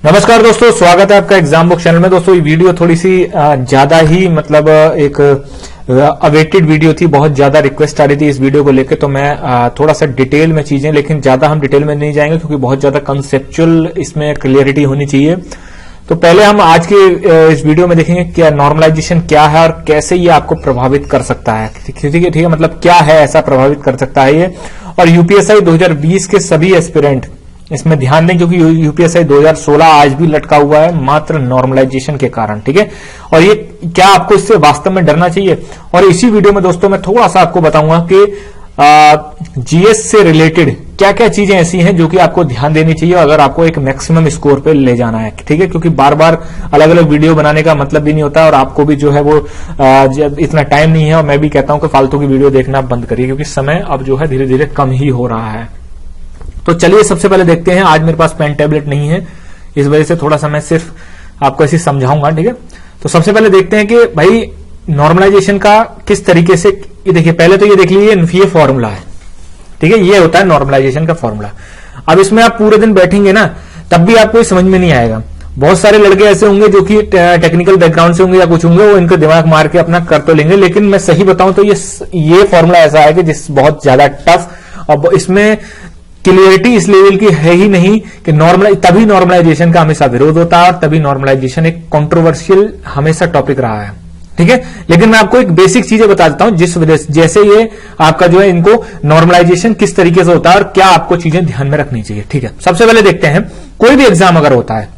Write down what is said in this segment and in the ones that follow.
नमस्कार दोस्तों, स्वागत है आपका एग्जाम बुक चैनल में। दोस्तों ये वीडियो थोड़ी सी ज्यादा ही मतलब एक अवेटेड वीडियो थी। बहुत ज्यादा रिक्वेस्ट आ रही थी इस वीडियो को लेकर, तो मैं थोड़ा सा डिटेल में चीजें, लेकिन ज्यादा हम डिटेल में नहीं जाएंगे क्योंकि बहुत ज्यादा कंसेप्चुअल इसमें क्लियरिटी होनी चाहिए। तो पहले हम आज के इस वीडियो में देखेंगे क्या नॉर्मलाइजेशन क्या है और कैसे ये आपको प्रभावित कर सकता है। ठीक है, मतलब क्या है ऐसा प्रभावित कर सकता है ये। और यूपीएसआई 2020 के सभी एस्पिरेंट इसमें ध्यान दें क्योंकि यूपीएसआई 2016 आज भी लटका हुआ है मात्र नॉर्मलाइजेशन के कारण। ठीक है, और ये क्या आपको इससे वास्तव में डरना चाहिए। और इसी वीडियो में दोस्तों मैं थोड़ा सा आपको बताऊंगा कि जीएस से रिलेटेड क्या क्या चीजें ऐसी हैं जो कि आपको ध्यान देनी चाहिए अगर आपको एक मैक्सिमम स्कोर पे ले जाना है। ठीक है, क्योंकि बार बार अलग अलग वीडियो बनाने का मतलब भी नहीं होता और आपको भी जो है वो इतना टाइम नहीं है। और मैं भी कहता हूं कि फालतू की वीडियो देखना बंद करिए क्योंकि समय अब जो है धीरे धीरे कम ही हो रहा है। तो चलिए सबसे पहले देखते हैं। आज मेरे पास पेन टैबलेट नहीं है, इस वजह से थोड़ा सा मैं सिर्फ आपको ऐसे समझाऊंगा। ठीक है, तो सबसे पहले देखते हैं कि भाई नॉर्मलाइजेशन का किस तरीके से। ये देखिए, पहले तो ये देख लीजिए, ये फॉर्मूला है। ठीक है, ये होता है नॉर्मलाइजेशन का फॉर्मूला। अब इसमें आप पूरे दिन बैठेंगे ना तब भी आपको समझ में नहीं आएगा। बहुत सारे लड़के ऐसे होंगे जो कि टेक्निकल बैकग्राउंड से होंगे या कुछ होंगे, वो इनका दिमाग मार के अपना कर तो लेंगे, लेकिन मैं सही बताऊं तो ये फॉर्मूला ऐसा है कि जिस बहुत ज्यादा टफ, और इसमें क्लियरिटी इस लेवल की है ही नहीं कि तभी नॉर्मलाइजेशन का हमेशा विरोध होता है और तभी नॉर्मलाइजेशन एक कंट्रोवर्शियल हमेशा टॉपिक रहा है। ठीक है, लेकिन मैं आपको एक बेसिक चीजें बता देता हूं जिस वजह से, जैसे ये आपका जो है इनको नॉर्मलाइजेशन किस तरीके से होता है और क्या आपको चीजें ध्यान में रखनी चाहिए। ठीक है, सबसे पहले देखते हैं कोई भी एग्जाम अगर होता है,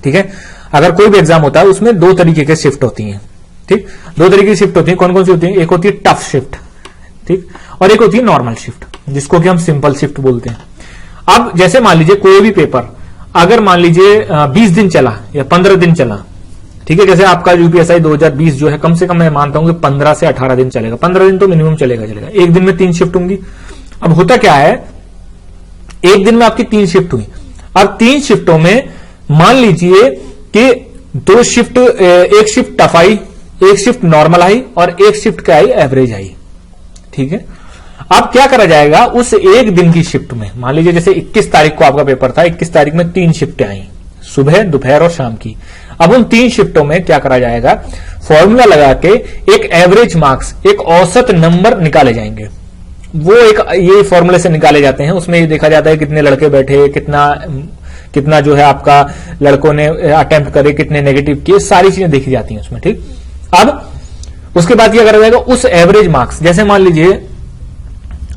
ठीक है, अगर कोई भी एग्जाम होता है उसमें दो तरीके के शिफ्ट होती हैं। ठीक, दो तरीके की शिफ्ट होती है। कौन कौन सी होती है? एक होती है टफ शिफ्ट, ठीक, और एक होती है नॉर्मल शिफ्ट जिसको कि हम सिंपल शिफ्ट बोलते हैं। अब जैसे मान लीजिए कोई भी पेपर अगर मान लीजिए 20 दिन चला या 15 दिन चला, ठीक है, जैसे आपका यूपीएसआई 2020 जो है कम से कम मैं मानता हूं कि 15 से 18 दिन चलेगा। 15 दिन तो मिनिमम चलेगा। एक दिन में 3 शिफ्ट होंगी। अब होता क्या है, एक दिन में आपकी 3 शिफ्ट हुई। अब 3 शिफ्टों में मान लीजिए कि 2 शिफ्ट, एक शिफ्ट टफ आई, एक शिफ्ट नॉर्मल आई और एक शिफ्ट क्या आई, एवरेज आई। ठीक है, अब क्या करा जाएगा उस एक दिन की शिफ्ट में, मान लीजिए जैसे 21 तारीख को आपका पेपर था, 21 तारीख में 3 शिफ्टें आई, सुबह, दोपहर और शाम की। अब उन 3 शिफ्टों में क्या करा जाएगा, फॉर्मूला लगा के एक एवरेज मार्क्स, एक औसत नंबर निकाले जाएंगे। वो एक ये फॉर्मूले से निकाले जाते हैं। उसमें ये देखा जाता है कितने लड़के बैठे, कितना जो है आपका लड़कों ने अटेम्प्ट करे, कितने नेगेटिव किए, सारी चीजें देखी जाती हैं उसमें। ठीक, अब उसके बाद क्या करा जाएगा, उस एवरेज मार्क्स, जैसे मान लीजिए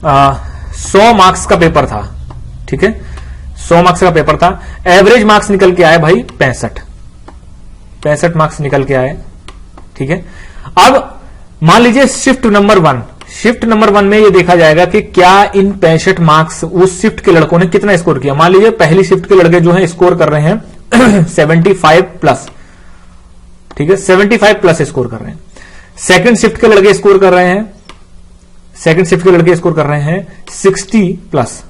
100 मार्क्स का पेपर था, ठीक है, 100 मार्क्स का पेपर था, एवरेज मार्क्स निकल के आए भाई 65 मार्क्स निकल के आए। ठीक है, अब मान लीजिए शिफ्ट नंबर 1 में ये देखा जाएगा कि क्या इन 65 मार्क्स उस शिफ्ट के लड़कों ने कितना स्कोर किया। मान लीजिए पहली शिफ्ट के लड़के जो है स्कोर कर रहे हैं 75 प्लस, ठीक है, 75 प्लस स्कोर कर रहे हैं। सेकंड शिफ्ट के लड़के स्कोर कर रहे हैं 60 प्लस,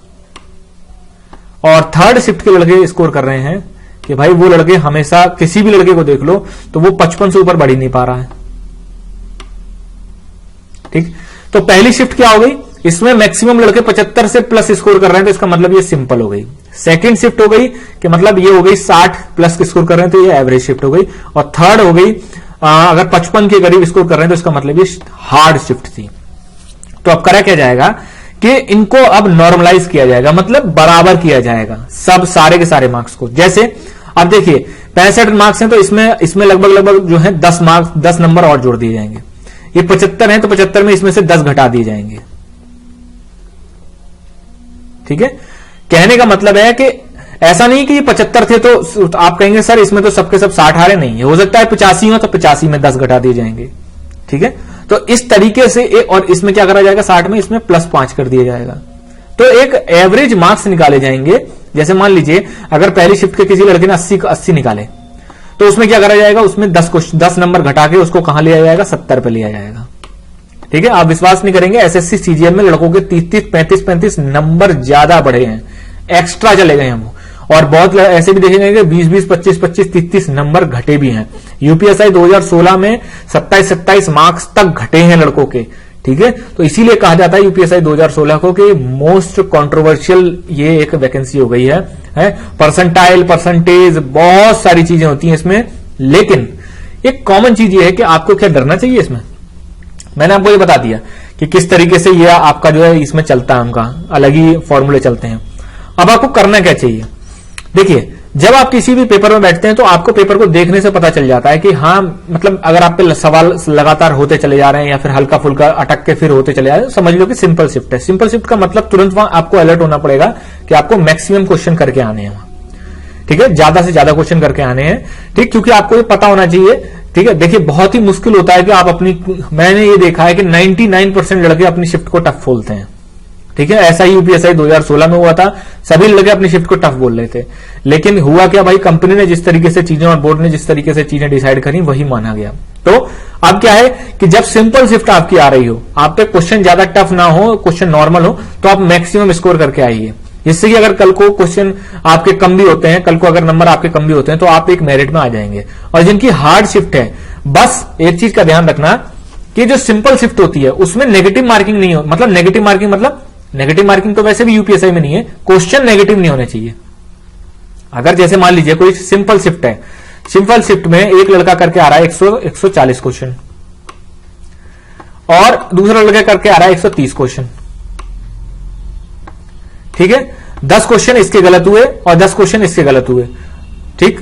और थर्ड शिफ्ट के लड़के स्कोर कर रहे हैं कि भाई वो लड़के हमेशा, किसी भी लड़के को देख लो तो वो 55 से ऊपर बढ़ ही नहीं पा रहा है। ठीक, तो पहली शिफ्ट क्या हो गई, इसमें मैक्सिमम लड़के 75 से प्लस स्कोर कर रहे हैं, तो इसका मतलब ये सिंपल हो गई। सेकंड शिफ्ट हो गई कि मतलब ये हो गई 60 प्लस स्कोर कर रहे हैं, तो ये एवरेज शिफ्ट हो गई। और थर्ड हो गई अगर 55 के करीब स्कोर कर रहे हैं तो इसका मतलब ये हार्ड शिफ्ट थी। तो अब करा क्या जाएगा कि इनको अब नॉर्मलाइज किया जाएगा, मतलब बराबर किया जाएगा सब सारे के सारे मार्क्स को। जैसे अब देखिए 65 मार्क्स हैं तो इसमें लगभग जो है 10 नंबर और जोड़ दिए जाएंगे। ये 75 है तो 75 में इसमें से 10 घटा दिए जाएंगे। ठीक है, कहने का मतलब है कि ऐसा नहीं कि ये 75 थे तो आप कहेंगे सर इसमें तो सबके सब 60 आ रहे, नहीं, हो सकता है 85 हो तो 85 में 10 घटा दिए जाएंगे। ठीक है, तो इस तरीके से और इसमें क्या करा जाएगा, 60 में इसमें +5 कर दिया जाएगा। तो एक एवरेज मार्क्स निकाले जाएंगे। जैसे मान लीजिए अगर पहली शिफ्ट के किसी लड़के ने 80 निकाले तो उसमें क्या करा जाएगा, उसमें 10 नंबर घटा के उसको कहां लिया जाएगा, 70 पे लिया जाएगा। ठीक है, आप विश्वास नहीं करेंगे, एसएससी सीजीएल में लड़कों के 30 35 नंबर ज्यादा बढ़े हैं, एक्स्ट्रा चले गए हैं वो। और बहुत ऐसे भी देखेंगे कि 20 25 30 नंबर घटे भी हैं। यूपीएसआई 2016 में 27 मार्क्स तक घटे हैं लड़कों के। ठीक है, तो इसीलिए कहा जाता है यूपीएसआई 2016 को कि मोस्ट कंट्रोवर्शियल ये एक वैकेंसी हो गई है। परसेंटाइल, परसेंटेज, बहुत सारी चीजें होती हैं इसमें, लेकिन एक कॉमन चीज ये है कि आपको क्या डरना चाहिए इसमें। मैंने आपको ये बता दिया कि किस तरीके से ये आपका जो है इसमें चलता है, उनका अलग ही फॉर्मूले चलते हैं। अब आपको करना क्या चाहिए, देखिए जब आप किसी भी पेपर में बैठते हैं तो आपको पेपर को देखने से पता चल जाता है कि हाँ, मतलब अगर आप पे सवाल लगातार होते चले जा रहे हैं या फिर हल्का फुल्का अटक के फिर होते चले जा रहे हैं, समझ लो कि सिंपल शिफ्ट है। सिंपल शिफ्ट का मतलब तुरंत वहां आपको अलर्ट होना पड़ेगा कि आपको मैक्सिमम क्वेश्चन करके आने हैं, ठीक है, ज्यादा से ज्यादा क्वेश्चन करके आने हैं, ठीक, क्योंकि आपको ये पता होना चाहिए, ठीक है। देखिए बहुत ही मुश्किल होता है कि आप अपनी, मैंने ये देखा है कि 99% लड़के अपनी शिफ्ट को टफ बोलते हैं, ठीक है। ऐसा ही यूपीएसआई 2016 में हुआ था, सभी लड़के अपनी शिफ्ट को टफ बोल रहे थे, लेकिन हुआ क्या भाई, कंपनी ने जिस तरीके से चीजें और बोर्ड ने जिस तरीके से चीजें डिसाइड करी वही माना गया। तो अब क्या है कि जब सिंपल शिफ्ट आपकी आ रही हो, आप पे क्वेश्चन ज्यादा टफ ना हो, क्वेश्चन नॉर्मल हो, तो आप मैक्सिमम स्कोर करके आइए, जिससे कि अगर कल को क्वेश्चन आपके कम भी होते हैं, कल को अगर नंबर आपके कम भी होते हैं तो आप एक मेरिट में आ जाएंगे। और जिनकी हार्ड शिफ्ट है, बस एक चीज का ध्यान रखना कि जो सिंपल शिफ्ट होती है उसमें नेगेटिव मार्किंग नहीं हो, मतलब नेगेटिव मार्किंग तो वैसे भी यूपीएसआई में नहीं है, क्वेश्चन नेगेटिव नहीं होने चाहिए। अगर जैसे मान लीजिए कोई सिंपल शिफ्ट है, सिंपल शिफ्ट में एक लड़का करके आ रहा है 140 क्वेश्चन और दूसरा लड़का करके आ रहा है 130 क्वेश्चन, ठीक है, 10 क्वेश्चन इसके गलत हुए और 10 क्वेश्चन इसके गलत हुए, ठीक।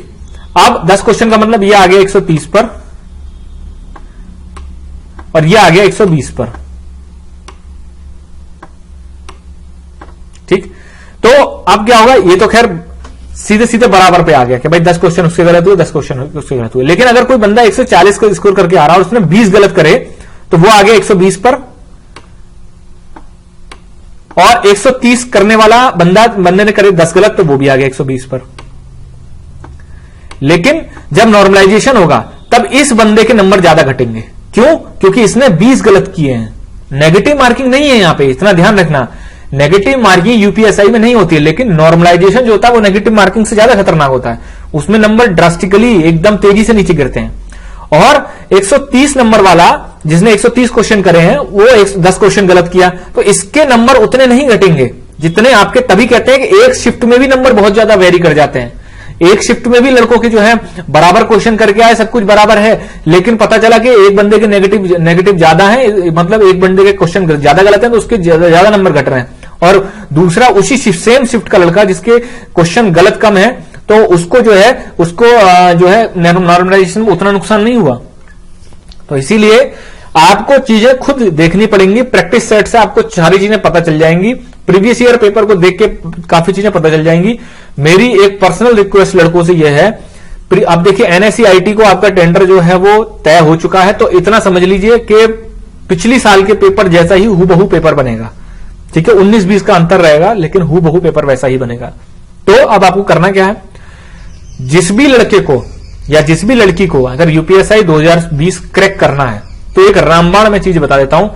अब 10 क्वेश्चन का मतलब ये आ गया 130 पर और ये आ गया 120 पर, ठीक। तो अब क्या होगा, ये तो खैर सीधे सीधे बराबर पे आ गया कि भाई 10 क्वेश्चन उसके गलत हुए, 10 क्वेश्चन उसके गलत हुए। लेकिन अगर कोई बंदा 140 का स्कोर करके आ रहा है और उसने 20 गलत करे तो वो आ गया 120 पर, और 130 करने वाला बंदे ने करे 10 गलत तो वो भी आ गया 120 पर। लेकिन जब नॉर्मलाइजेशन होगा तब इस बंदे के नंबर ज्यादा घटेंगे, क्यों, क्योंकि इसने 20 गलत किए हैं। नेगेटिव मार्किंग नहीं है यहां पे, इतना ध्यान रखना, नेगेटिव मार्किंग यूपीएसआई में नहीं होती है, लेकिन नॉर्मलाइजेशन जो होता है वो नेगेटिव मार्किंग से ज्यादा खतरनाक होता है, उसमें नंबर ड्रास्टिकली एकदम तेजी से नीचे गिरते हैं। और 130 नंबर वाला जिसने 130 क्वेश्चन करे हैं वो 10 क्वेश्चन गलत किया तो इसके नंबर उतने नहीं घटेंगे जितने आपके, तभी कहते हैं कि एक शिफ्ट में भी नंबर बहुत ज्यादा वेरी कर जाते हैं। एक शिफ्ट में भी लड़कों के जो है बराबर क्वेश्चन करके आए, सब कुछ बराबर है, लेकिन पता चला कि एक बंदे के नेगेटिव ज्यादा है, मतलब एक बंदे के क्वेश्चन ज्यादा गलत है तो उसके ज्यादा नंबर घट रहे हैं, और दूसरा उसी सेम शिफ्ट का लड़का जिसके क्वेश्चन गलत कम है तो उसको जो है नॉर्मलाइजेशन में उतना नुकसान नहीं हुआ। तो इसीलिए आपको चीजें खुद देखनी पड़ेंगी, प्रैक्टिस सेट से आपको सारी चीजें पता चल जाएंगी, प्रीवियस ईयर पेपर को देख के काफी चीजें पता चल जाएंगी। मेरी एक पर्सनल रिक्वेस्ट लड़कों से यह है, अब देखिए एनएससीआईटी को आपका टेंडर जो है वो तय हो चुका है, तो इतना समझ लीजिए कि पिछली साल के पेपर जैसा ही हूबहू पेपर बनेगा, ठीक है, 19-20 का अंतर रहेगा लेकिन हूबहू पेपर वैसा ही बनेगा। तो अब आपको करना क्या है, जिस भी लड़के को या जिस भी लड़की को अगर यूपीएसआई 2020 क्रैक करना है तो एक रामबाण में चीज बता देता हूं,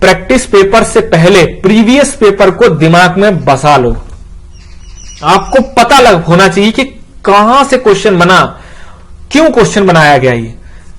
प्रैक्टिस पेपर से पहले प्रीवियस पेपर को दिमाग में बसा लो। आपको पता होना चाहिए कि कहां से क्वेश्चन बना, क्यों क्वेश्चन बनाया गया, ये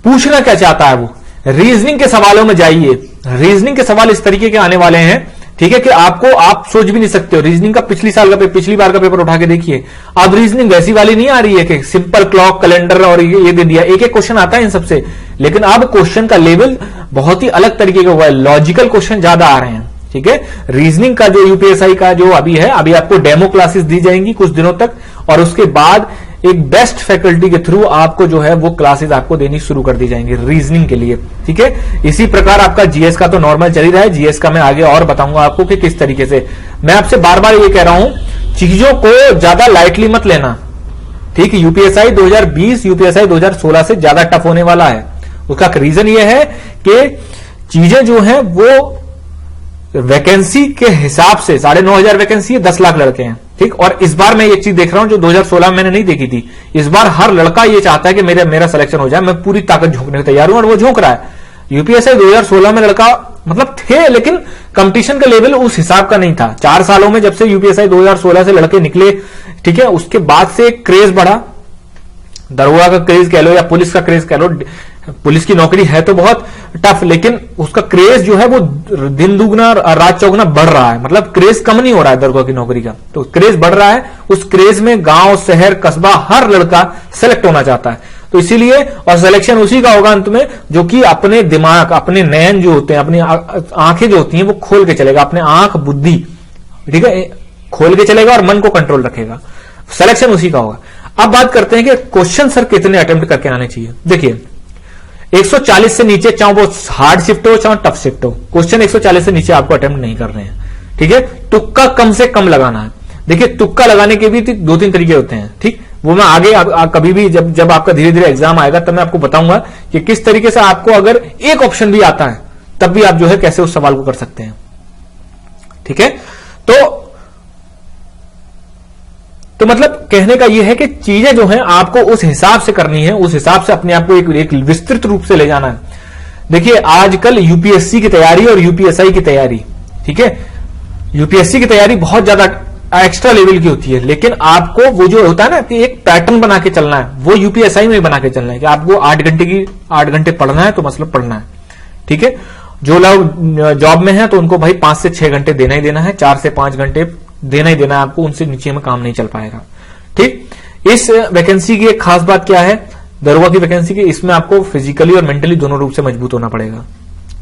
पूछना क्या चाहता है वो। रीजनिंग के सवालों में जाइए, रीजनिंग के सवाल इस तरीके के आने वाले हैं, ठीक है, कि आप सोच भी नहीं सकते हो। रीजनिंग का पिछली बार का पेपर उठा के देखिए, अब रीजनिंग वैसी वाली नहीं आ रही है कि सिंपल क्लॉक कैलेंडर और ये दे दिया, एक एक क्वेश्चन आता है इन सबसे, लेकिन अब क्वेश्चन का लेवल बहुत ही अलग तरीके का हुआ है, लॉजिकल क्वेश्चन ज्यादा आ रहे हैं, ठीक है। रीजनिंग का जो यूपीएसआई का जो अभी है, अभी आपको डेमो क्लासेस दी जाएंगी कुछ दिनों तक, और उसके बाद एक बेस्ट फैकल्टी के थ्रू आपको जो है वो क्लासेस आपको देनी शुरू कर दी जाएंगी रीजनिंग के लिए, ठीक है। इसी प्रकार आपका जीएस का तो नॉर्मल चल ही रहा है, जीएस का मैं आगे और बताऊंगा आपको कि किस तरीके से। मैं आपसे बार बार ये कह रहा हूं, चीजों को ज्यादा लाइटली मत लेना, ठीक है। यूपीएसआई 2020 यूपीएसआई 2016 से ज्यादा टफ होने वाला है। उसका रीजन ये है कि चीजें जो है वो वैकेंसी के हिसाब से 9,500 वैकेंसी है, 10 लाख लड़के हैं, ठीक। और इस बार मैं ये चीज देख रहा हूं जो 2016 में मैंने नहीं देखी थी, इस बार हर लड़का ये चाहता है कि मेरा सिलेक्शन हो जाए, मैं पूरी ताकत झोंकने को तैयार हूं, और वो झोंक रहा है। यूपीएसआई 2016 में लड़का मतलब थे, लेकिन कंपटीशन का लेवल उस हिसाब का नहीं था। 4 सालों में जब से यूपीएसआई 2016 से लड़के निकले, ठीक है, उसके बाद से क्रेज बढ़ा, दरोगा का क्रेज कह लो या पुलिस का क्रेज कह लो, पुलिस की नौकरी है तो बहुत टफ, लेकिन उसका क्रेज जो है वो दिन दुगना रात चौगुना बढ़ रहा है, मतलब क्रेज कम नहीं हो रहा है दरोगा की नौकरी का, तो क्रेज बढ़ रहा है। उस क्रेज में गांव शहर कस्बा हर लड़का सेलेक्ट होना चाहता है, तो इसीलिए और सिलेक्शन उसी का होगा अंत में जो कि अपने दिमाग, अपने नयन जो होते हैं, अपनी आंखें जो होती हैं वो खोल के चलेगा, अपने आंख बुद्धि, ठीक है, खोल के चलेगा और मन को कंट्रोल रखेगा। सिलेक्शन उसी का होगा। अब बात करते हैं कि क्वेश्चन सर कितने अटेम्प्ट करके आने चाहिए। देखिए 140 से नीचे, चाहे वो हार्ड शिफ्ट हो चाहे टफ शिफ्ट हो, क्वेश्चन 140 से नीचे आपको अटेम्प्ट नहीं कर रहे हैं, ठीक है। तुक्का कम से कम लगाना है। देखिए तुक्का लगाने के भी 2-3 तरीके होते हैं, ठीक, वो मैं आगे कभी भी जब आपका धीरे धीरे एग्जाम आएगा तब मैं आपको बताऊंगा कि किस तरीके से आपको अगर एक ऑप्शन भी आता है तब भी आप जो है कैसे उस सवाल को कर सकते हैं, ठीक है। तो मतलब कहने का यह है कि चीजें जो हैं आपको उस हिसाब से करनी है, उस हिसाब से अपने आप को एक विस्तृत रूप से ले जाना है। देखिए आजकल यूपीएससी की तैयारी और यूपीएसआई की तैयारी, ठीक है, यूपीएससी की तैयारी बहुत ज्यादा एक्स्ट्रा लेवल की होती है, लेकिन आपको वो जो होता है ना कि एक पैटर्न बना के चलना है, वो यूपीएसआई में बना के चलना है कि आपको 8 घंटे पढ़ना है तो मतलब पढ़ना है, ठीक है। जो लोग जॉब में है तो उनको भाई 5 से 6 घंटे देना ही देना है, 4 से 5 घंटे देना ही देना है आपको, उनसे नीचे में काम नहीं चल पाएगा, ठीक। इस वैकेंसी की एक खास बात क्या है, दरोगा की वैकेंसी की, इसमें आपको फिजिकली और मेंटली दोनों रूप से मजबूत होना पड़ेगा,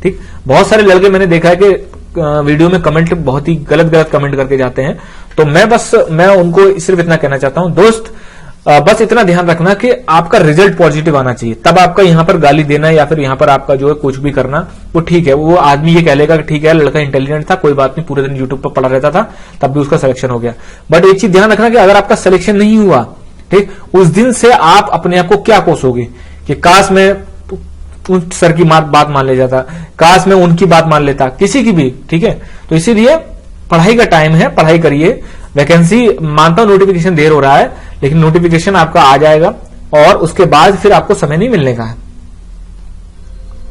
ठीक। बहुत सारे लड़के मैंने देखा है कि वीडियो में कमेंट बहुत ही गलत कमेंट करके जाते हैं, तो मैं उनको सिर्फ इतना कहना चाहता हूं, दोस्त बस इतना ध्यान रखना कि आपका रिजल्ट पॉजिटिव आना चाहिए, तब आपका यहां पर गाली देना या फिर यहां पर आपका जो है कुछ भी करना वो ठीक है। वो आदमी ये कह लेगा कि ठीक है लड़का इंटेलिजेंट था, कोई बात नहीं, पूरे दिन यूट्यूब पर पड़ा रहता था तब भी उसका सिलेक्शन हो गया। बट एक चीज ध्यान रखना कि अगर आपका सिलेक्शन नहीं हुआ, ठीक, उस दिन से आप अपने आप को क्या कोसोगे कि काश मैं उन सर की बात मान ले जाता, काश मैं उनकी बात मान लेता, किसी की भी, ठीक है। तो इसीलिए पढ़ाई का टाइम है, पढ़ाई करिए। वैकेंसी मानता हूं नोटिफिकेशन देर हो रहा है, लेकिन नोटिफिकेशन आपका आ जाएगा और उसके बाद फिर आपको समय नहीं मिलने का है,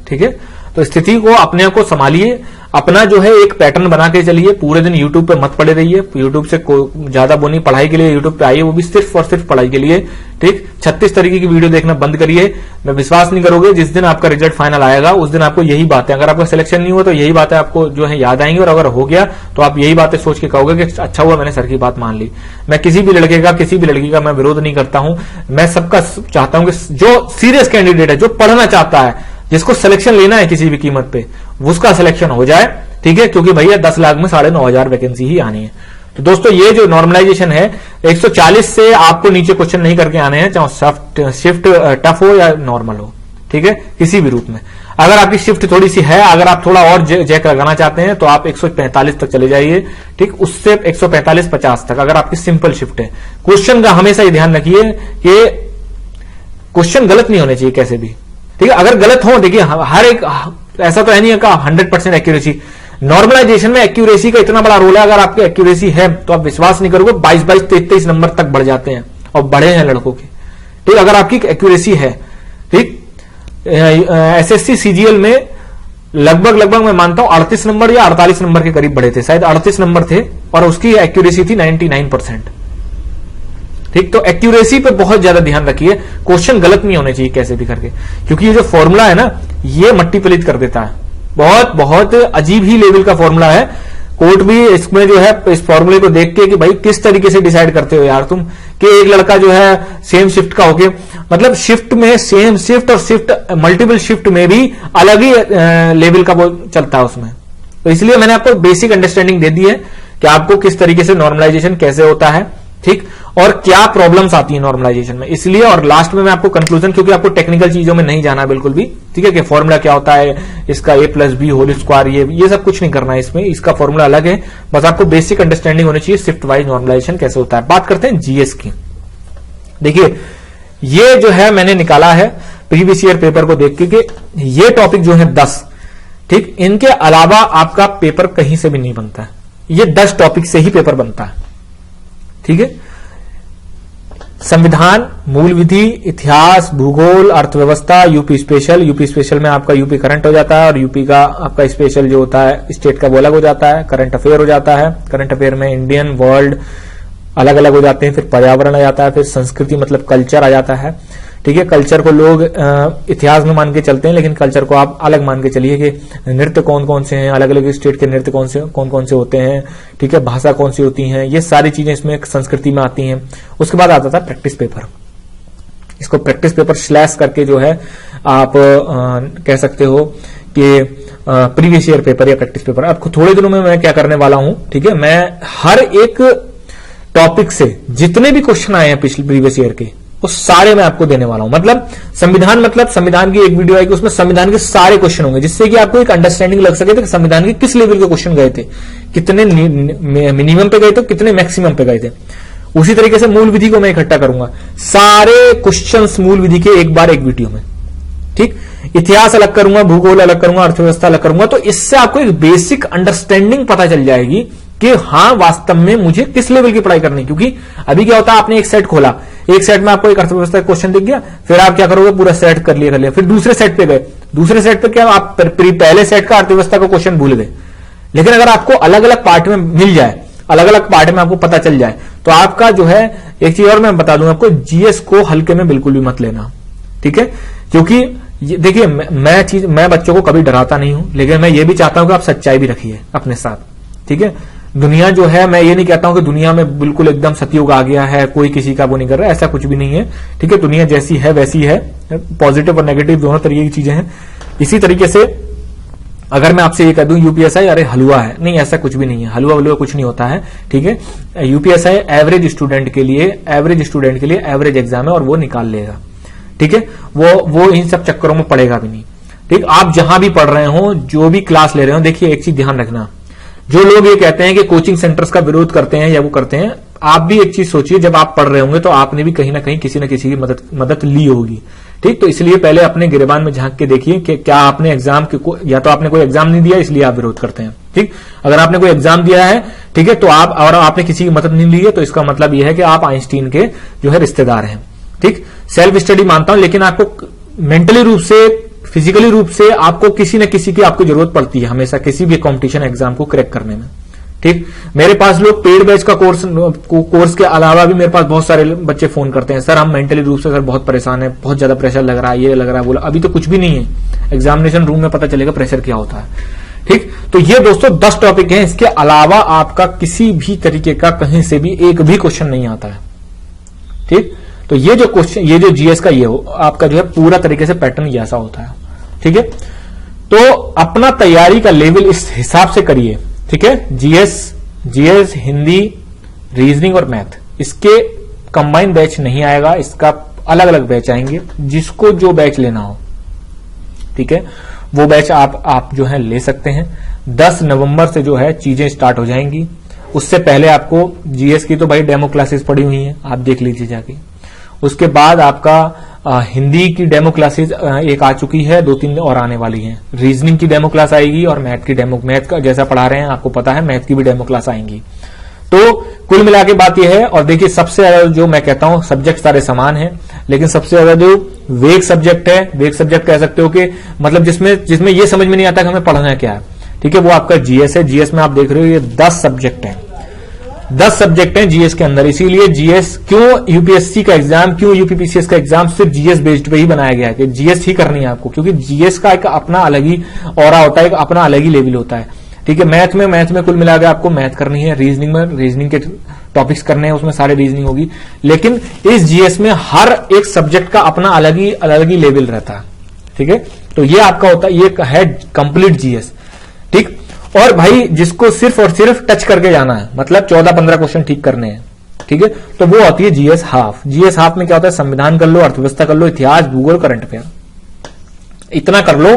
ठीक है। तो स्थिति को अपने आप को संभालिए, अपना जो है एक पैटर्न बना के चलिए, पूरे दिन यूट्यूब पे मत पड़े रहिए, यूट्यूब से ज्यादा बोनी, पढ़ाई के लिए यूट्यूब पे आइए, वो भी सिर्फ और सिर्फ पढ़ाई के लिए, ठीक। 36 तरीके की वीडियो देखना बंद करिए। मैं विश्वास नहीं करोगे, जिस दिन आपका रिजल्ट फाइनल आएगा उस दिन आपको यही बातें, अगर आपका सिलेक्शन नहीं हुआ तो यही बातें आपको जो है याद आएंगी, और अगर हो गया तो आप यही बातें सोच के कहोगे कि अच्छा हुआ मैंने सर की बात मान ली। मैं किसी भी लड़के का, किसी भी लड़की का मैं विरोध नहीं करता हूं, मैं सबका चाहता हूं कि जो सीरियस कैंडिडेट है, जो पढ़ना चाहता है, जिसको सिलेक्शन लेना है किसी भी कीमत पे, उसका सिलेक्शन हो जाए, ठीक है, क्योंकि भैया 10 लाख में 9,500 वैकेंसी ही आनी है। तो दोस्तों ये जो नॉर्मलाइजेशन है 140 से आपको नीचे क्वेश्चन नहीं करके आने हैं, चाहे शिफ्ट टफ हो या नॉर्मल हो, ठीक है, किसी भी रूप में। अगर आपकी शिफ्ट थोड़ी सी है, अगर आप थोड़ा और जैक लगाना चाहते हैं तो आप 145 तक चले जाइए, ठीक, उससे 145-50 तक अगर आपकी सिंपल शिफ्ट है। क्वेश्चन का हमेशा ये ध्यान रखिए कि क्वेश्चन गलत नहीं होने चाहिए कैसे भी, ठीक है। अगर गलत हो, देखिए हर एक, ऐसा तो है नहीं का 100% एक्यूरेसी, नॉर्मलाइजेशन में एक्यूरेसी का इतना बड़ा रोल है। अगर आपकी एक्यूरेसी है तो आप विश्वास नहीं करोगे 22, 23 नंबर तक बढ़ जाते हैं, और बढ़े हैं लड़कों के, ठीक। अगर आपकी एक्यूरेसी है, ठीक, एसएससी सीजीएल में लगभग मैं मानता हूं 38 नंबर या 48 नंबर के करीब बढ़े थे, शायद 38 नंबर थे, और उसकी एक्यूरेसी थी 99%, ठीक। तो एक्यूरेसी पे बहुत ज्यादा ध्यान रखिए, क्वेश्चन गलत नहीं होने चाहिए कैसे भी करके, क्योंकि ये जो फॉर्मूला है ना, ये मट्टी पलीत कर देता है। बहुत अजीब ही लेवल का फॉर्मूला है। कोर्ट भी इसमें जो है इस फॉर्मूले को देख के कि भाई किस तरीके से डिसाइड करते हो यार तुम, कि एक लड़का जो है सेम शिफ्ट का होके, मतलब शिफ्ट में सेम शिफ्ट और शिफ्ट मल्टीपल शिफ्ट में भी अलग ही लेवल का वो चलता है उसमें। तो इसलिए मैंने आपको बेसिक अंडरस्टैंडिंग दे दी है कि आपको किस तरीके से नॉर्मलाइजेशन कैसे होता है, ठीक, और क्या प्रॉब्लम्स आती है नॉर्मलाइजेशन में, इसलिए। और लास्ट में मैं आपको कंक्लूजन, क्योंकि आपको टेक्निकल चीजों में नहीं जाना बिल्कुल भी, ठीक है, कि फॉर्मूला क्या होता है इसका, A+B होल स्क्वायर, ये सब कुछ नहीं करना है इसमें, इसका फॉर्मूला अलग है। बस आपको बेसिक अंडरस्टैंडिंग होनी चाहिए शिफ्ट वाइज नॉर्मलाइजेशन कैसे होता है। बात करते हैं जीएस की। देखिए ये जो है मैंने निकाला है प्रीवियस ईयर पेपर को देख के, ये टॉपिक जो है 10, ठीक, इनके अलावा आपका पेपर कहीं से भी नहीं बनता है, ये 10 टॉपिक से ही पेपर बनता है, ठीक है। संविधान, मूल विधि, इतिहास, भूगोल, अर्थव्यवस्था, यूपी स्पेशल में आपका यूपी करंट हो जाता है, और यूपी का आपका स्पेशल जो होता है स्टेट का वो अलग हो जाता है, करंट अफेयर हो जाता है, करंट अफेयर में इंडियन, वर्ल्ड अलग अलग हो जाते हैं, फिर पर्यावरण आ जाता है, फिर संस्कृति मतलब कल्चर आ जाता है, ठीक है। कल्चर को लोग इतिहास में मान के चलते हैं, लेकिन कल्चर को आप अलग मान के चलिए कि नृत्य कौन कौन से हैं, अलग अलग स्टेट के नृत्य कौन कौन से होते हैं, ठीक है, भाषा कौन सी होती है, ये सारी चीजें इसमें संस्कृति में आती हैं। उसके बाद आता था प्रैक्टिस पेपर। इसको प्रैक्टिस पेपर स्लैश करके जो है आप कह सकते हो कि प्रीवियस ईयर पेपर या प्रैक्टिस पेपर। अब थोड़े दिनों में मैं क्या करने वाला हूं, ठीक है, मैं हर एक टॉपिक से जितने भी क्वेश्चन आए हैं पिछले प्रीवियस ईयर के, वो सारे मैं आपको देने वाला हूं। मतलब संविधान की एक वीडियो आएगी, उसमें संविधान के सारे क्वेश्चन होंगे, जिससे कि आपको एक अंडरस्टैंडिंग लग सके कि संविधान के किस लेवल के क्वेश्चन गए थे, कितने मिनिमम पे गए थे, कितने मैक्सिमम पे गए थे। उसी तरीके से मूल विधि को मैं इकट्ठा करूंगा, सारे क्वेश्चंस मूल विधि के एक बार एक वीडियो में, ठीक। इतिहास अलग करूंगा, भूगोल अलग करूंगा, अर्थव्यवस्था अलग करूंगा। तो इससे आपको एक बेसिक अंडरस्टैंडिंग पता चल जाएगी कि हाँ वास्तव में मुझे किस लेवल की पढ़ाई करनी है। क्योंकि अभी क्या होता है, आपने एक सेट खोला, एक सेट में आपको एक अर्थव्यवस्था का क्वेश्चन दिख गया, फिर आप क्या करोगे, पूरा सेट कर लिया, फिर दूसरे सेट पे गए, दूसरे सेट पे क्या आप पहले सेट का अर्थव्यवस्था का क्वेश्चन भूल गए। लेकिन अगर आपको अलग अलग पार्ट में मिल जाए, अलग अलग पार्ट में आपको पता चल जाए, तो आपका जो है, एक चीज और मैं बता दूंगा आपको, जीएस को हल्के में बिल्कुल भी मत लेना, ठीक है। क्योंकि देखिए मैं बच्चों को कभी डराता नहीं हूं, लेकिन मैं ये भी चाहता हूं कि आप सच्चाई भी रखिए अपने साथ, ठीक है। दुनिया जो है, मैं ये नहीं कहता हूं कि दुनिया में बिल्कुल एकदम सतयुग आ गया है, कोई किसी का वो नहीं कर रहा है, ऐसा कुछ भी नहीं है, ठीक है। दुनिया जैसी है वैसी है, पॉजिटिव और नेगेटिव दोनों तरीके की चीजें हैं। इसी तरीके से अगर मैं आपसे ये कह दूं यूपीएसआई अरे हलवा है, नहीं, ऐसा कुछ भी नहीं है, हलवा कुछ नहीं होता है, ठीक है। यूपीएसआई एवरेज स्टूडेंट के लिए एवरेज एग्जाम है और वो निकाल लेगा, ठीक है। वो इन सब चक्करों में पड़ेगा भी नहीं, ठीक। आप जहां भी पढ़ रहे हो, जो भी क्लास ले रहे हो, देखिए एक चीज ध्यान रखना, जो लोग ये कहते हैं कि कोचिंग सेंटर्स का विरोध करते हैं या वो करते हैं, आप भी एक चीज सोचिए, जब आप पढ़ रहे होंगे तो आपने भी कहीं ना कहीं किसी न किसी की मदद ली होगी, ठीक। तो इसलिए पहले अपने गिरेबान में झांक के देखिए कि क्या आपने एग्जाम या तो आपने कोई एग्जाम नहीं दिया इसलिए आप विरोध करते हैं, ठीक। अगर आपने कोई एग्जाम दिया है, ठीक है, तो आपने किसी की मदद नहीं ली है, तो इसका मतलब यह है कि आप आइंस्टीन के जो है रिश्तेदार हैं, ठीक। सेल्फ स्टडी मानता हूं, लेकिन आपको मेंटली रूप से, फिजिकली रूप से आपको किसी न किसी की आपको जरूरत पड़ती है हमेशा, किसी भी कंपटीशन एग्जाम को क्रैक करने में, ठीक। मेरे पास लोग पेड बैच का कोर्स के अलावा भी मेरे पास बहुत सारे बच्चे फोन करते हैं, सर हम मेंटली रूप से सर बहुत परेशान है, बहुत ज्यादा प्रेशर लग रहा है, ये लग रहा है, बोला अभी तो कुछ भी नहीं है, एग्जामिनेशन रूम में पता चलेगा प्रेशर क्या होता है, ठीक। तो ये दोस्तों 10 टॉपिक हैं, इसके अलावा आपका किसी भी तरीके का कहीं से भी एक भी क्वेश्चन नहीं आता है, ठीक। तो ये जो क्वेश्चन, ये जो जीएस का ये आपका जो है पूरा तरीके से पैटर्न ये ऐसा होता है, ठीक है। तो अपना तैयारी का लेवल इस हिसाब से करिए, ठीक है। जीएस, हिंदी, रीजनिंग और मैथ, इसके कंबाइन बैच नहीं आएगा, इसका अलग अलग बैच आएंगे, जिसको जो बैच लेना हो, ठीक है, वो बैच आप जो है ले सकते हैं। 10 नवंबर से जो है चीजें स्टार्ट हो जाएंगी। उससे पहले आपको जीएस की तो भाई डेमो क्लासेस पड़ी हुई हैं, आप देख लीजिए जाके। उसके बाद आपका हिंदी की डेमो क्लासेस एक आ चुकी है, 2-3 और आने वाली हैं। रीजनिंग की डेमो क्लास आएगी और मैथ का जैसा पढ़ा रहे हैं आपको पता है, मैथ की भी डेमो क्लास आएंगी। तो कुल मिला के बात यह है, और देखिए सबसे ज्यादा जो मैं कहता हूं, सब्जेक्ट सारे समान हैं, लेकिन सबसे ज्यादा जो वेग सब्जेक्ट है, वेग सब्जेक्ट कह सकते हो कि मतलब जिसमें ये समझ में नहीं आता कि हमें पढ़ना क्या है, ठीक है, वो आपका जीएस है। जीएस में आप देख रहे हो ये 10 सब्जेक्ट हैं, 10 सब्जेक्ट हैं जीएस के अंदर। इसीलिए जीएस क्यों यूपीएससी का एग्जाम, क्यों यूपीपीसीएस का एग्जाम सिर्फ जीएस बेस्ड पे ही बनाया गया है कि जीएस ही करनी है आपको, क्योंकि जीएस का एक अपना अलग ही ऑरा होता है, एक अपना अलग ही लेवल होता है, ठीक है। मैथ में कुल मिला के आपको मैथ करनी है, रीजनिंग के टॉपिक्स करने हैं, उसमें सारे रीजनिंग होगी, लेकिन इस जीएस में हर एक सब्जेक्ट का अपना अलग ही लेवल रहता है, ठीक है। तो ये आपका होता है, ये है कंप्लीट जीएस, ठीक। और भाई जिसको सिर्फ और सिर्फ टच करके जाना है, मतलब 14-15 क्वेश्चन ठीक करने हैं, ठीक है, तो वो आती है जीएस हाफ। जीएस हाफ में क्या होता है, संविधान कर लो, अर्थव्यवस्था कर लो, इतिहास, भूगोल, करंट अफेयर, इतना कर लो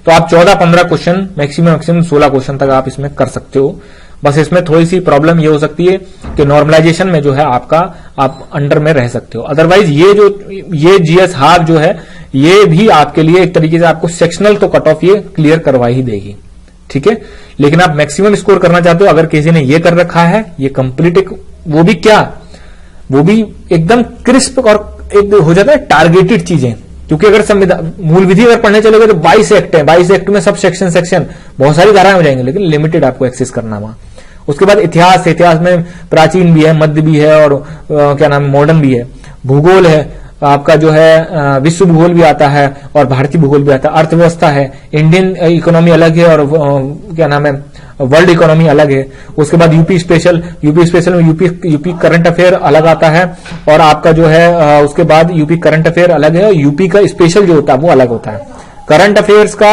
तो आप 14-15 क्वेश्चन, मैक्सिमम 16 क्वेश्चन तक आप इसमें कर सकते हो। बस इसमें थोड़ी सी प्रॉब्लम ये हो सकती है कि नॉर्मलाइजेशन में जो है आप अंडर में रह सकते हो। अदरवाइज ये जीएस हाफ जो है, ये भी आपके लिए एक तरीके से आपको सेक्शनल तो कट ऑफ ये क्लियर करवा ही देगी, ठीक है। लेकिन आप मैक्सिमम स्कोर करना चाहते हो, अगर किसी ने ये कर रखा है, ये कंप्लीट एक वो भी एकदम क्रिस्प और एक हो जाता है टारगेटेड चीजें। क्योंकि अगर संविधान मूल विधि अगर पढ़ने चलोगे तो 22 एक्ट है, 22 एक्ट में सब सेक्शन बहुत सारी धाराएं हो जाएंगी, लेकिन लिमिटेड आपको एक्सेस करना वहां। उसके बाद इतिहास में प्राचीन भी है, मध्य भी है और क्या नाम मॉडर्न भी है। भूगोल है, आपका जो है विश्व भूगोल भी आता है और भारतीय भूगोल भी आता है, अर्थव्यवस्था है, इंडियन इकोनॉमी अलग है और क्या नाम है वर्ल्ड इकोनॉमी अलग है। उसके बाद यूपी स्पेशल में यूपी करंट अफेयर अलग आता है और आपका जो है उसके बाद यूपी करंट अफेयर अलग है और यूपी का स्पेशल जो होता है वो अलग होता है। करंट अफेयर्स का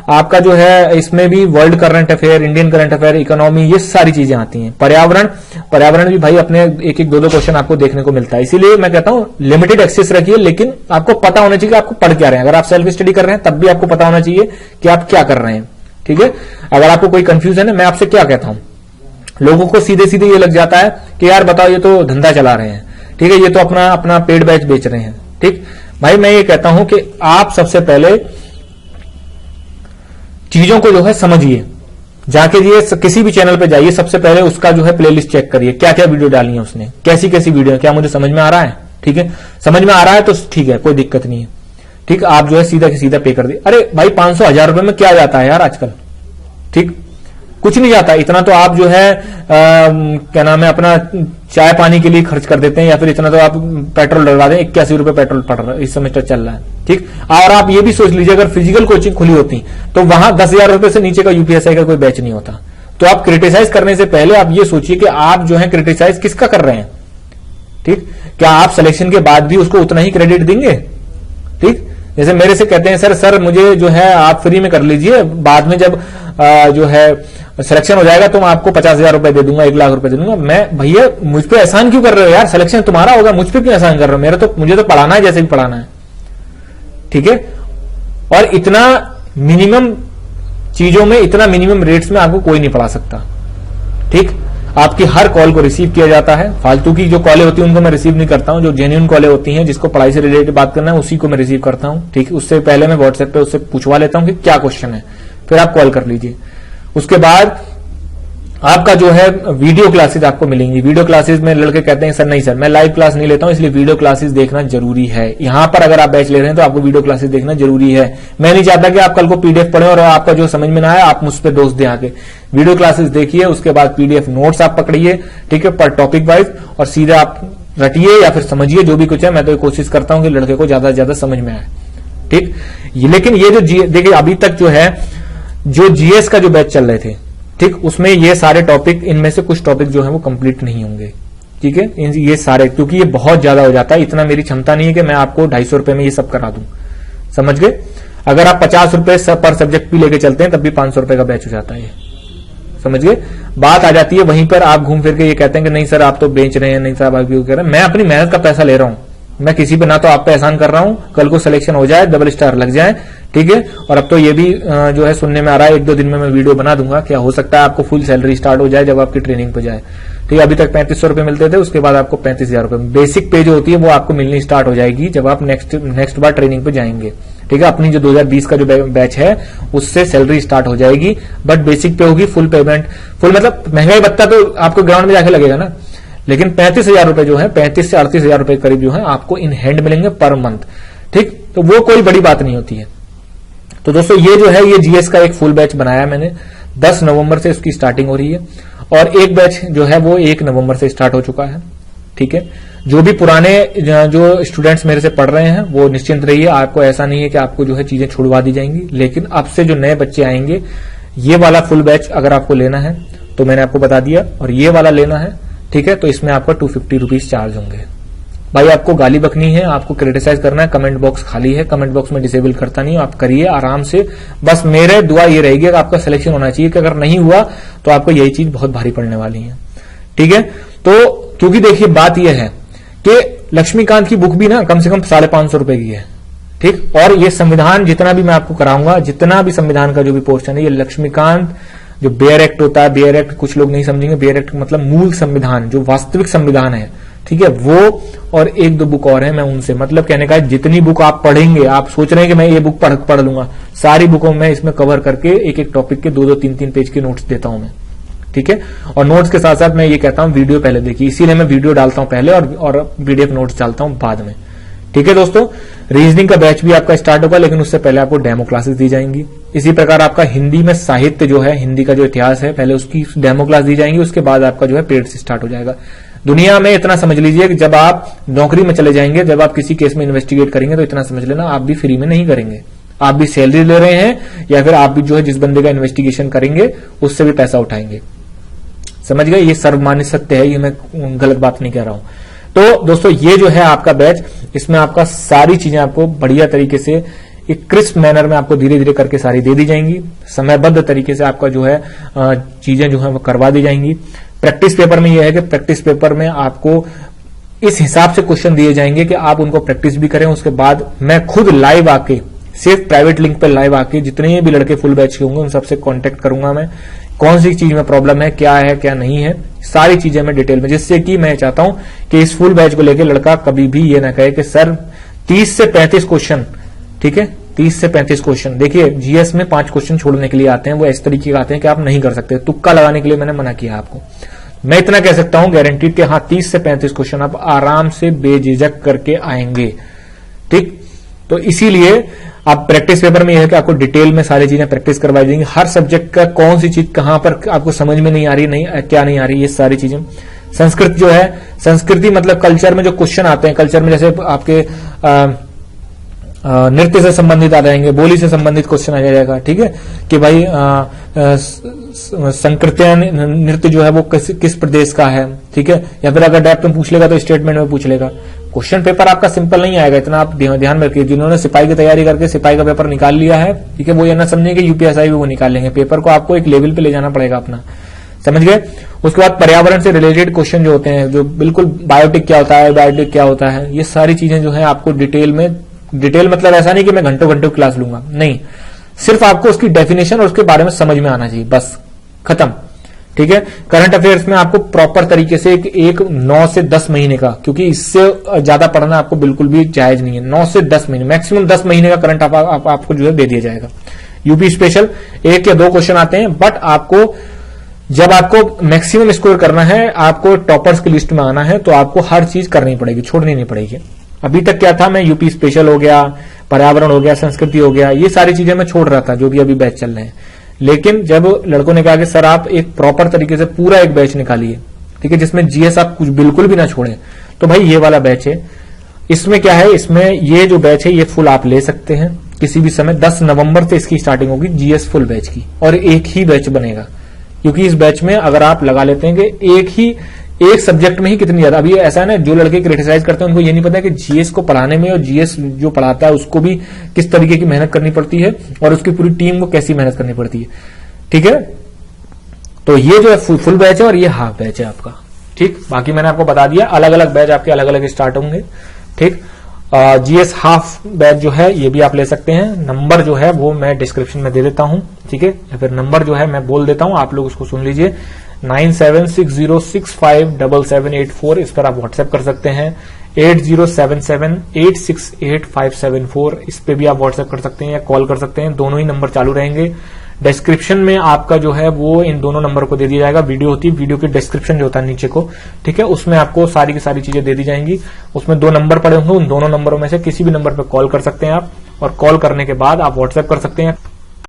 आपका जो है इसमें भी world current affair, Indian current affair, economy, ये सारी चीजें आती हैं। पर्यावरण भी भाई अपने एक दो क्वेश्चन आपको देखने को मिलता है। इसीलिए मैं कहता हूं लिमिटेड एक्सेस रखिए, लेकिन आपको पता होना चाहिए कि आपको पढ़ क्या रहे हैं। अगर आप सेल्फ स्टडी कर रहे हैं तब भी आपको पता होना चाहिए कि आप क्या कर रहे हैं, ठीक है। अगर आपको कोई कंफ्यूजन है, मैं आपसे क्या कहता हूं, लोगों को सीधे सीधे ये लग जाता है कि यार बताओ ये तो धंधा चला रहे हैं, ठीक है, ये तो अपना पेड बैच बेच रहे हैं। ठीक भाई, मैं ये कहता हूं कि आप सबसे पहले चीजों को जो है समझिए, जाके ये किसी भी चैनल पे जाइए, सबसे पहले उसका जो है प्लेलिस्ट चेक करिए, क्या क्या वीडियो डाली है उसने, कैसी कैसी वीडियो, क्या मुझे समझ में आ रहा है, ठीक है। समझ में आ रहा है तो ठीक है, कोई दिक्कत नहीं है, ठीक। आप जो है सीधा के सीधा पे कर दिए। अरे भाई 500-1000 रुपए में क्या जाता है यार आजकल, ठीक, कुछ नहीं जाता। इतना तो आप जो है क्या नाम है अपना चाय पानी के लिए खर्च कर देते हैं, या फिर इतना तो आप पेट्रोल डलवा दें। 81 रुपए पेट्रोल पड़ रहा है, इस सेमेस्टर चल रहा है, ठीक। और आप ये भी सोच लीजिए, अगर फिजिकल कोचिंग खुली होती तो वहां 10,000 रुपए से नीचे का यूपीएससी का कोई बैच नहीं होता। तो आप क्रिटिसाइज करने से पहले आप ये सोचिए कि आप जो है क्रिटिसाइज किसका कर रहे हैं, ठीक। क्या आप सिलेक्शन के बाद भी उसको उतना ही क्रेडिट देंगे, ठीक। जैसे मेरे से कहते हैं सर मुझे जो है आप फ्री में कर लीजिए, बाद में जब जो है सिलेक्शन हो जाएगा तो मैं आपको 50,000 रुपए दे दूंगा, 1 लाख रुपए दे दूंगा। मैं भैया मुझ पे एहसान क्यों कर रहे हो यार, सिलेक्शन तुम्हारा होगा, मुझ पे क्यों एहसान कर रहे हो, मुझे तो पढ़ाना है जैसे भी पढ़ाना है, ठीक है। और इतना मिनिमम चीजों में, इतना मिनिमम रेट्स में आपको कोई नहीं पढ़ा सकता, ठीक। आपकी हर कॉल को रिसीव किया जाता है। फालतू की जो कॉलें होती हैं उनको मैं रिसीव नहीं करता हूं। जो जेन्युइन कॉलें होती हैं, जिसको पढ़ाई से रिलेटेड बात करना है, उसी को मैं रिसीव करता हूं, ठीक। उससे पहले मैं व्हाट्सएप पे उससे पूछवा लेता हूं कि क्या क्वेश्चन है, फिर आप कॉल कर लीजिए। उसके बाद आपका जो है वीडियो क्लासेस आपको मिलेंगी। वीडियो क्लासेस में लड़के कहते हैं सर नहीं सर मैं लाइव क्लास नहीं लेता हूं, इसलिए वीडियो क्लासेस देखना जरूरी है। यहां पर अगर आप बैच ले रहे हैं तो आपको वीडियो क्लासेस देखना जरूरी है। मैं नहीं चाहता कि आप कल को पीडीएफ पढ़ें और आपका जो समझ में ना आए आप मुझ पर दोष दें आके। वीडियो क्लासेस देखिए, उसके बाद पीडीएफ नोट्स आप पकड़िए, ठीक है, पर टॉपिक वाइज, और सीधा आप रटिए या फिर समझिए जो भी कुछ है। मैं तो कोशिश करता हूं कि लड़के को ज्यादा से ज्यादा समझ में आए, ठीक। लेकिन ये जो देखिए अभी तक जो है जो जीएस का जो बैच चल रहे थे, ठीक, उसमें ये सारे टॉपिक, इनमें से कुछ टॉपिक जो है वो कंप्लीट नहीं होंगे, ठीक है। ये सारे, क्योंकि ये बहुत ज्यादा हो जाता है, इतना मेरी क्षमता नहीं है कि मैं आपको 250 रुपए में ये सब करा दूं, समझ गए। अगर आप 50 रुपए पर सब्जेक्ट भी लेके चलते हैं तब भी 500 रुपए का बैच हो जाता है, समझ गए। बात आ जाती है वहीं पर, आप घूम फिर के ये कहते हैं कि नहीं सर आप तो बेच रहे हैं, नहीं सर आप क्यों कह रहे हैं। मैं अपनी मेहनत का पैसा ले रहा हूं, मैं किसी पे ना तो आप पे एहसान कर रहा हूं, कल को सिलेक्शन हो जाए, डबल स्टार लग जाए, ठीक है। और अब तो ये भी जो है सुनने में आ रहा है 1-2 दिन में मैं वीडियो बना दूंगा, क्या हो सकता है आपको फुल सैलरी स्टार्ट हो जाए जब आपकी ट्रेनिंग पे जाए, ठीक है। अभी तक 3500 रुपए मिलते थे, उसके बाद आपको 35,000 रुपए बेसिक पे जो होती है वो आपको मिलनी स्टार्ट हो जाएगी जब आप नेक्स्ट बार ट्रेनिंग पे जाएंगे, ठीक है। अपनी जो 2020 का जो बैच है उससे सैलरी स्टार्ट हो जाएगी, बट बेसिक पे होगी, फुल पेमेंट, फुल मतलब महंगाई भत्ता तो आपको ग्राउंड में जाके लगेगा ना, लेकिन 35,000 रुपए जो है, 35 से 38,000 रुपए करीब जो है आपको इन हैंड मिलेंगे पर मंथ, ठीक। तो वो कोई बड़ी बात नहीं होती है। तो दोस्तों ये जो है ये जीएस का एक फुल बैच बनाया मैंने, 10 नवंबर से इसकी स्टार्टिंग हो रही है, और एक बैच जो है वो 1 नवंबर से स्टार्ट हो चुका है, ठीक है। जो भी पुराने जो स्टूडेंट्स मेरे से पढ़ रहे हैं वो निश्चिंत रहिए, आपको ऐसा नहीं है कि आपको जो है चीजें छुड़वा दी जाएंगी। लेकिन अब से जो नए बच्चे आएंगे, ये वाला फुल बैच अगर आपको लेना है तो मैंने आपको बता दिया, और ये वाला लेना है, ठीक है, तो इसमें आपका 250 रुपीज चार्ज होंगे। भाई आपको गाली बकनी है, आपको क्रिटिसाइज करना है, कमेंट बॉक्स खाली है, कमेंट बॉक्स में डिसेबल करता नहीं, आप करिए आराम से। बस मेरे दुआ ये रहेगी कि आपका सिलेक्शन होना चाहिए, कि अगर नहीं हुआ तो आपको यही चीज बहुत भारी पड़ने वाली है, ठीक है। तो क्योंकि देखिए बात यह है कि लक्ष्मीकांत की बुक भी ना कम से कम 550 रुपए की है, ठीक। और ये संविधान जितना भी मैं आपको कराऊंगा, जितना भी संविधान का जो भी पोर्शन है, ये लक्ष्मीकांत जो बेयर एक्ट होता है, बेयर एक्ट कुछ लोग नहीं समझेंगे, बेयर एक्ट मतलब मूल संविधान, जो वास्तविक संविधान है, ठीक है, वो और 1-2 बुक और है, मैं उनसे मतलब कहने का है जितनी बुक आप पढ़ेंगे, आप सोच रहे हैं कि मैं ये बुक पढ़ लूंगा, सारी बुकों में इसमें कवर करके एक टॉपिक के 2-2, 3-3 पेज के नोट्स देता हूं मैं, ठीक है। और नोट्स के साथ साथ मैं ये कहता हूं वीडियो पहले देखिए, इसीलिए मैं वीडियो डालता हूं पहले और पीडीएफ नोट्स डालता हूं बाद में, ठीक है। दोस्तों रीजनिंग का बैच भी आपका स्टार्ट होगा, लेकिन उससे पहले आपको डेमो क्लासेस दी जाएंगी। इसी प्रकार आपका हिंदी में साहित्य जो है, हिंदी का जो इतिहास है, पहले उसकी डेमो क्लास दी जाएंगी, उसके बाद आपका जो है पेड से स्टार्ट हो जाएगा। दुनिया में इतना समझ लीजिए कि जब आप नौकरी में चले जाएंगे, जब आप किसी केस में इन्वेस्टिगेट करेंगे, तो इतना समझ लेना आप भी फ्री में नहीं करेंगे, आप भी सैलरी ले रहे हैं, या फिर आप भी जो है जिस बंदे का इन्वेस्टिगेशन करेंगे उससे भी पैसा उठाएंगे। समझ गए? ये सर्वमान्य सत्य है, ये मैं गलत बात नहीं कह रहा हूं। तो दोस्तों ये जो है आपका बैच, इसमें आपका सारी चीजें आपको बढ़िया तरीके से एक क्रिस्प मैनर में आपको धीरे धीरे करके सारी दे दी जाएंगी, समयबद्ध तरीके से आपका जो है चीजें जो है वो करवा दी जाएंगी। प्रैक्टिस पेपर में यह है कि प्रैक्टिस पेपर में आपको इस हिसाब से क्वेश्चन दिए जाएंगे कि आप उनको प्रैक्टिस भी करें। उसके बाद मैं खुद लाइव आके, सिर्फ प्राइवेट लिंक पर लाइव आके जितने भी लड़के फुल बैच के होंगे उन सबसे कांटेक्ट करूंगा मैं, कौन सी चीज में प्रॉब्लम है क्या नहीं है, सारी चीजें मैं डिटेल में, जिससे कि मैं चाहता हूं कि इस फुल बैच को लेकर लड़का कभी भी ये ना कहे कि सर 30 से 35 क्वेश्चन, ठीक है, 30 से 35 क्वेश्चन। देखिए जीएस में 5 क्वेश्चन छोड़ने के लिए आते हैं, वो इस तरीके के आते हैं कि आप नहीं कर सकते, तुक्का लगाने के लिए मैंने मना किया आपको। मैं इतना कह सकता हूं गारंटीड कि हाँ 30 से 35 क्वेश्चन आप आराम से बेझिझक करके आएंगे, ठीक। तो इसीलिए आप प्रैक्टिस पेपर में यह है कि आपको डिटेल में सारी चीजें प्रैक्टिस करवाई जाएंगी, हर सब्जेक्ट का कौन सी चीज कहां पर आपको समझ में नहीं आ रही, क्या नहीं आ रही, ये सारी चीजें। संस्कृत जो है, संस्कृति मतलब कल्चर में जो क्वेश्चन आते हैं, कल्चर में जैसे आपके नृत्य से संबंधित आ जाएंगे, बोली से संबंधित क्वेश्चन आ जाएगा, ठीक है, कि भाई संकृत्य नृत्य जो है वो किस प्रदेश का है, ठीक है, या फिर अगर डेप्थ में पूछ लेगा तो स्टेटमेंट में पूछ लेगा। क्वेश्चन पेपर आपका सिंपल नहीं आएगा, इतना आप ध्यान में रखिए। जिन्होंने सिपाही की तैयारी करके सिपाही का पेपर निकाल लिया है, ठीक है, वो ये ना समझें कि यूपीएसआई भी वो निकाल लेंगे। पेपर को आपको एक लेवल पे ले जाना पड़ेगा अपना, समझ गए। उसके बाद पर्यावरण से रिलेटेड क्वेश्चन जो होते हैं, जो बिल्कुल बायोटिक क्या होता है, बायोटिक क्या होता है, ये सारी चीजें जो है आपको डिटेल में, डिटेल मतलब ऐसा नहीं कि मैं घंटों घंटों क्लास लूंगा, नहीं, सिर्फ आपको उसकी डेफिनेशन और उसके बारे में समझ में आना चाहिए, बस खत्म, ठीक है। करंट अफेयर्स में आपको प्रॉपर तरीके से एक 9 से 10 महीने का, क्योंकि इससे ज्यादा पढ़ना आपको बिल्कुल भी जायज नहीं है, 9 से 10 महीने, मैक्सिमम 10 महीने का करंट आपको जो है दे दिया जाएगा। यूपी स्पेशल 1 या 2 क्वेश्चन आते हैं, बट आपको जब आपको मैक्सिमम स्कोर करना है, आपको टॉपर्स की लिस्ट में आना है, तो आपको हर चीज करनी पड़ेगी, छोड़नी नहीं पड़ेगी। अभी तक क्या था, मैं यूपी स्पेशल हो गया, पर्यावरण हो गया, संस्कृति हो गया, ये सारी चीजें मैं छोड़ रहा था जो भी अभी बैच चल रहे हैं। लेकिन जब लड़कों ने कहा कि सर आप एक प्रॉपर तरीके से पूरा एक बैच निकालिए, ठीक है, जिसमें जीएस आप कुछ बिल्कुल भी ना छोड़ें, तो भाई ये वाला बैच है। इसमें क्या है, इसमें ये जो बैच है ये फुल आप ले सकते हैं किसी भी समय। 10 नवंबर से इसकी स्टार्टिंग होगी जीएस फुल बैच की, और एक ही बैच बनेगा, क्योंकि इस बैच में अगर आप लगा लेते हैं कि एक सब्जेक्ट में ही कितनी ज्यादा, अभी ऐसा है ना, जो लड़के क्रिटिसाइज करते हैं उनको ये नहीं पता कि जीएस को पढ़ाने में और जीएस जो पढ़ाता है उसको भी किस तरीके की मेहनत करनी पड़ती है, और उसकी पूरी टीम को कैसी मेहनत करनी पड़ती है, ठीक है। तो ये जो है फुल बैच है और ये हाफ बैच है आपका, ठीक। बाकी मैंने आपको बता दिया, अलग अलग बैच आपके अलग अलग स्टार्ट होंगे, ठीक। जीएस हाफ बैच जो है ये भी आप ले सकते हैं। नंबर जो है वो मैं डिस्क्रिप्शन में दे देता हूं, ठीक है, या फिर नंबर जो है मैं बोल देता हूं, आप लोग उसको सुन लीजिए। 9760657784, इस पर आप व्हाट्सएप कर सकते हैं। 8077868574, इस पे भी आप व्हाट्सएप कर सकते हैं या कॉल कर सकते हैं, दोनों ही नंबर चालू रहेंगे। डिस्क्रिप्शन में आपका जो है वो इन दोनों नंबर को दे दिया जाएगा, वीडियो होती है, वीडियो की डिस्क्रिप्शन जो होता है नीचे को, ठीक है, उसमें आपको सारी की सारी चीजें दे दी जाएंगी। उसमें 2 नंबर पड़े होंगे, उन दोनों नंबरों में से किसी भी नंबर पर कॉल कर सकते हैं आप, और कॉल करने के बाद आप व्हाट्सएप कर सकते हैं।